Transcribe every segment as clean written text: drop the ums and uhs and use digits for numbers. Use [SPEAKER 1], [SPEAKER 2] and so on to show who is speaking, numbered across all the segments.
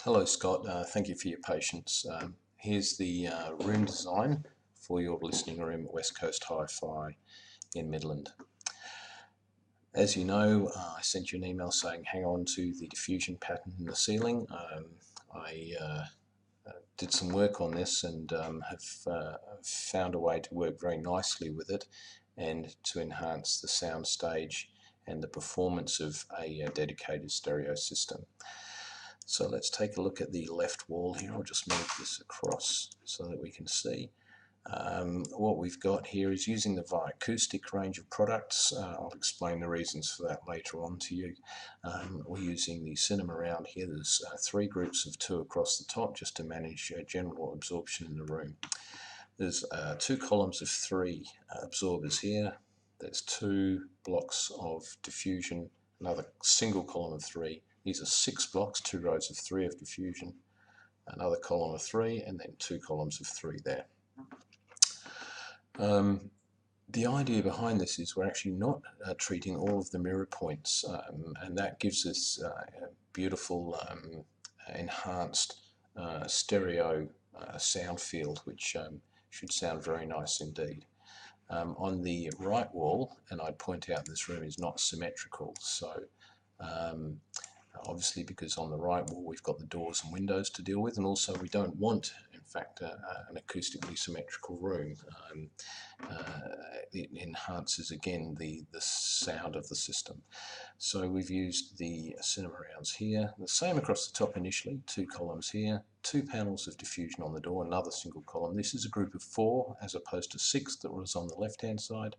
[SPEAKER 1] Hello Scott, thank you for your patience. Here's the room design for your listening room at West Coast Hi-Fi in Midland. As you know, I sent you an email saying hang on to the diffusion pattern in the ceiling. I did some work on this and have found a way to work very nicely with it and to enhance the sound stage and the performance of a dedicated stereo system. So let's take a look at the left wall here. I'll just move this across so that we can see. What we've got here is using the Acoustic range of products. I'll explain the reasons for that later on to you. We're using the cinema round here. There's 3 groups of 2 across the top just to manage general absorption in the room. There's 2 columns of 3 absorbers here. There's 2 blocks of diffusion, another single column of 3. These are 6 blocks, 2 rows of 3 of diffusion, another column of 3, and then 2 columns of 3 there. The idea behind this is we're actually not treating all of the mirror points, and that gives us a beautiful enhanced stereo sound field, which should sound very nice indeed. On the right wall, and I'd point out this room is not symmetrical, so obviously because on the right wall we've got the doors and windows to deal with, and also we don't want, in fact, an acoustically symmetrical room. It enhances again the sound of the system. So we've used the cinema rounds here, the same across the top initially, 2 columns here, 2 panels of diffusion on the door, another single column. This is a group of 4 as opposed to 6 that was on the left hand side.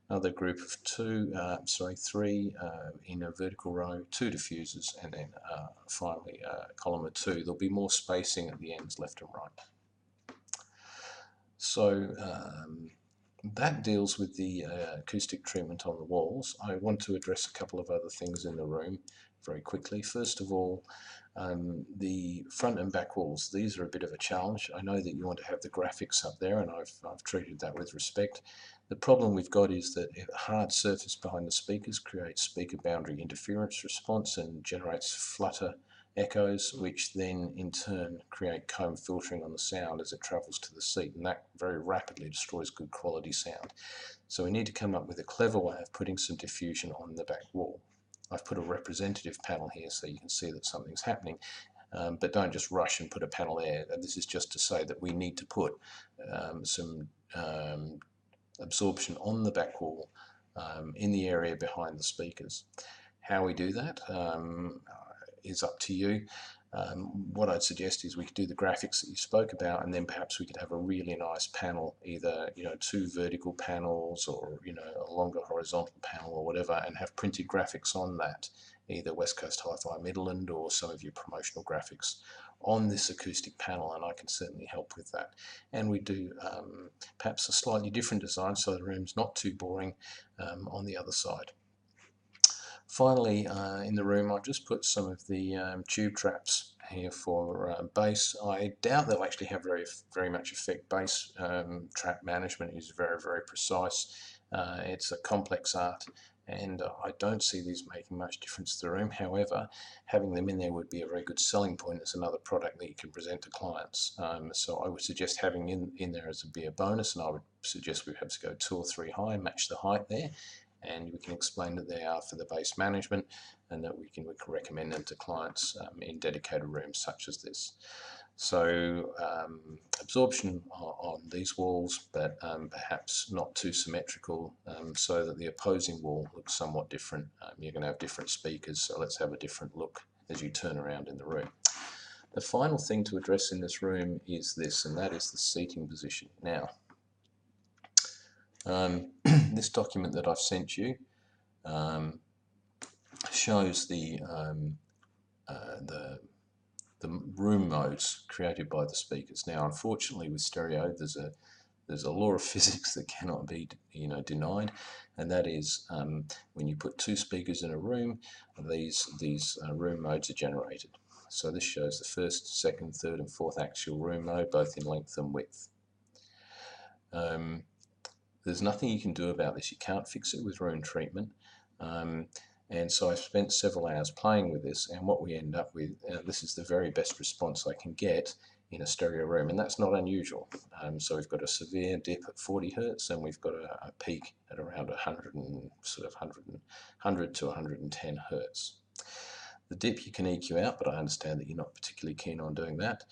[SPEAKER 1] Another group of 3 in a vertical row, 2 diffusers, and then finally a column of 2. There'll be more spacing at the ends left and right. So that deals with the acoustic treatment on the walls. I want to address a couple of other things in the room very quickly. First of all, the front and back walls, these are a bit of a challenge. I know that you want to have the graphics up there, and I've treated that with respect. The problem we've got is that a hard surface behind the speakers creates speaker boundary interference response and generates flutter echoes, which then in turn create comb filtering on the sound as it travels to the seat, and that very rapidly destroys good quality sound. So we need to come up with a clever way of putting some diffusion on the back wall. I've put a representative panel here so you can see that something's happening, but don't just rush and put a panel there. This is just to say that we need to put some absorption on the back wall in the area behind the speakers. How we do that is up to you. What I'd suggest is we could do the graphics that you spoke about, and then perhaps we could have a really nice panel, either 2 vertical panels or a longer horizontal panel or whatever, and have printed graphics on that, either West Coast Hi-Fi Midland or some of your promotional graphics on this acoustic panel, and I can certainly help with that. And we do perhaps a slightly different design so the room's not too boring on the other side. Finally, in the room, I've just put some of the tube traps here for bass. I doubt they'll actually have very much effect. Bass trap management is very, very precise. It's a complex art, and I don't see these making much difference to the room. However, having them in there would be a very good selling point. It's another product that you can present to clients. So I would suggest having in there as a bonus, and I would suggest we perhaps go 2 or 3 high, match the height there, and we can explain that they are for the bass management, and that we can recommend them to clients in dedicated rooms such as this. So absorption on these walls, but perhaps not too symmetrical, so that the opposing wall looks somewhat different. You're going to have different speakers, so let's have a different look as you turn around in the room. The final thing to address in this room is this, and that is the seating position. Now, this document that I've sent you shows the room modes created by the speakers. Now, unfortunately, with stereo, there's a law of physics that cannot be denied, and that is when you put 2 speakers in a room, these room modes are generated. So this shows the 1st, 2nd, 3rd, and 4th axial room mode, both in length and width. There's nothing you can do about this. You can't fix it with room treatment. And so I spent several hours playing with this, and what we end up with, this is the very best response I can get in a stereo room, and that's not unusual. So we've got a severe dip at 40 Hertz, and we've got a peak at around 100 to 110 Hertz. The dip you can EQ out, but I understand that you're not particularly keen on doing that.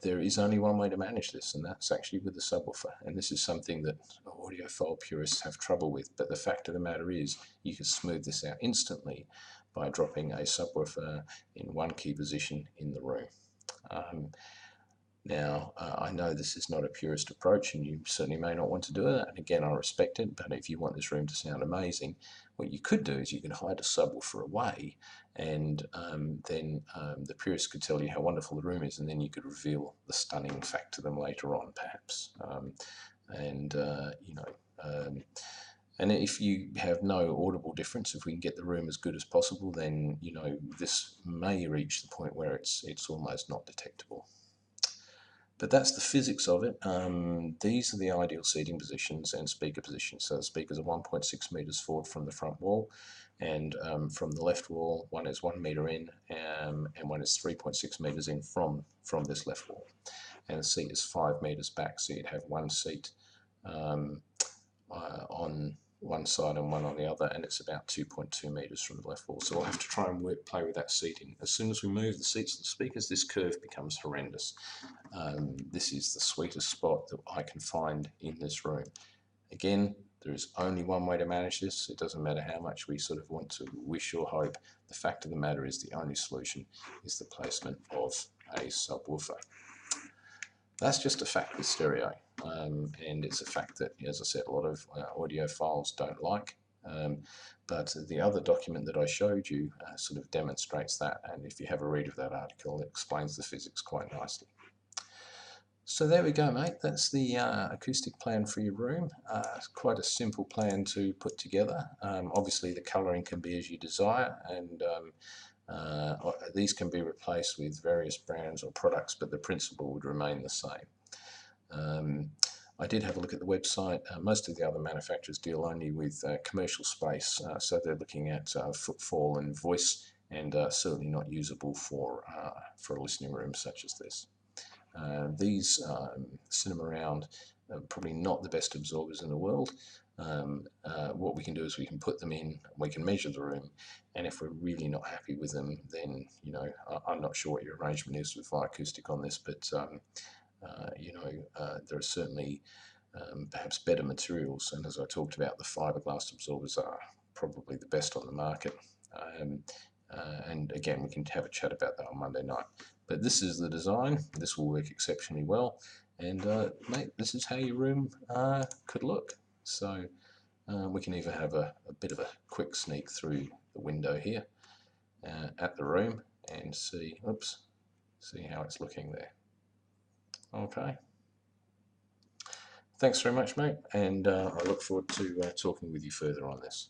[SPEAKER 1] There is only one way to manage this, and that's actually with the subwoofer. And this is something that audiophile purists have trouble with, but the fact of the matter is you can smooth this out instantly by dropping a subwoofer in one key position in the room. Now, I know this is not a purist approach, and you certainly may not want to do that, and again, I respect it, but if you want this room to sound amazing, what you could do is you can hide a subwoofer away, and then the purist could tell you how wonderful the room is, and then you could reveal the stunning fact to them later on, perhaps. And if you have no audible difference, if we can get the room as good as possible, then this may reach the point where it's almost not detectable. But that's the physics of it. These are the ideal seating positions and speaker positions. So the speakers are 1.6 meters forward from the front wall, and from the left wall, one is 1 meter in, and one is 3.6 meters in from this left wall. And the seat is 5 meters back, so you'd have one seat on one side and one on the other, and it's about 2.2 meters from the left wall. So we'll have to try and play with that seating. As soon as we move the seats of the speakers, this curve becomes horrendous. This is the sweetest spot that I can find in this room. Again, there is only one way to manage this. It doesn't matter how much we sort of want to wish or hope. The fact of the matter is the only solution is the placement of a subwoofer. That's just a fact with stereo, and it's a fact that, as I said, a lot of audiophiles don't like. But the other document that I showed you sort of demonstrates that, and if you have a read of that article, it explains the physics quite nicely. So there we go, mate. That's the acoustic plan for your room. Quite a simple plan to put together. Obviously, the colouring can be as you desire, and these can be replaced with various brands or products, but the principle would remain the same. I did have a look at the website. Most of the other manufacturers deal only with commercial space, so they're looking at footfall and voice, and certainly not usable for a listening room such as this. These cinema round are probably not the best absorbers in the world. What we can do is we can put them in, we can measure the room, and if we're really not happy with them, then I'm not sure what your arrangement is with Acoustic on this, but there are certainly perhaps better materials, and as I talked about, the fiberglass absorbers are probably the best on the market. And again, we can have a chat about that on Monday night. But this is the design. This will work exceptionally well, and mate, this is how your room could look. So we can even have a bit of a quick sneak through the window here at the room and see how it's looking there. Okay. Thanks very much, mate, and I look forward to talking with you further on this.